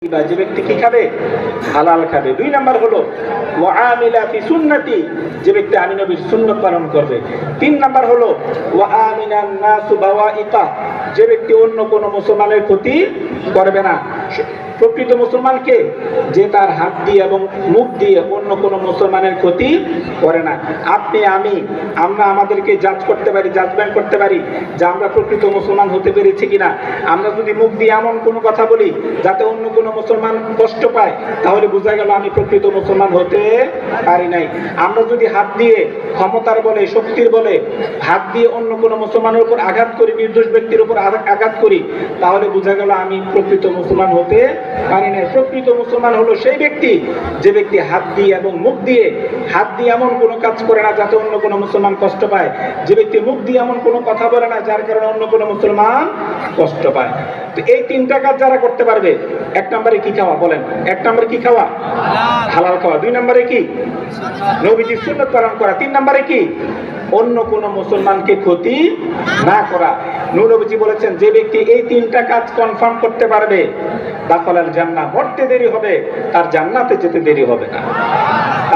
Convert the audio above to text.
যে ব্যক্তি কি খাবে, হালাল খাবে। 2 নাম্বার হলো ওয়াআমিলা ফি সুন্নতি, যে ব্যক্তি আমি নবীর সুন্নাত পালন করবে। 3 নাম্বার হলো ওয়াআমিনান নাসু বাওয়াইতা, যে ব্যক্তি অন্য কোন মুসলমানের ক্ষতি করবে না। প্রকৃত মুসলমানকে যে তার হাত দিয়ে এবং মুখ দিয়ে অন্য কোন মুসলমানের ক্ষতি করে না। আপনি আমরা আমাদেরকে জাজমেন্ট করতে পারি যে আমরা প্রকৃত মুসলমান হতে পেরেছি কিনা। আমরা যদি মুখ দিয়ে এমন কোনো কথা বলি যাতে অন্য কোনো মুসলমান কষ্ট পায়, তাহলে বোঝা গেল আমি প্রকৃত মুসলমান হতে পারি নাই। আমরা যদি হাত দিয়ে ক্ষমতার বলে, শক্তির বলে হাত দিয়ে অন্য কোনো মুসলমানের উপর আঘাত করি, নির্দোষ ব্যক্তির উপর আঘাত করি, তাহলে বোঝা গেল আমি প্রকৃত মুসলমান হতে পারি নাই। প্রকৃত মুসলমান হলো সেই ব্যক্তি যে ব্যক্তি হাত দিয়ে এবং মুখ দিয়ে এমন কোনো কাজ করে না যাতে অন্য কোনো মুসলমান কষ্ট পায়, যে ব্যক্তি মুখ দিয়ে এমন কোনো কথা বলে না যার কারণে অন্য কোনো মুসলমান কষ্ট পায়। তো এই 3টা কাজ যারা করতে পারবে, 1 নম্বরে কি খাওয়া বলেন? 1 নম্বরে কি খাওয়া? হালাল খাওয়া। 2 নম্বরে কি? নবীজির সুন্নাত পালন করা। 3 নম্বরে কি? অন্য কোন মুসলমানকে ক্ষতি না করা। নবীজি বলেছেন যে ব্যক্তি এই 3টা কাজ কনফার্ম করতে পারবে, দাখালাল জান্নাহ, মরতে দেরি হবে, তার জান্নাতে যেতে দেরি হবে না।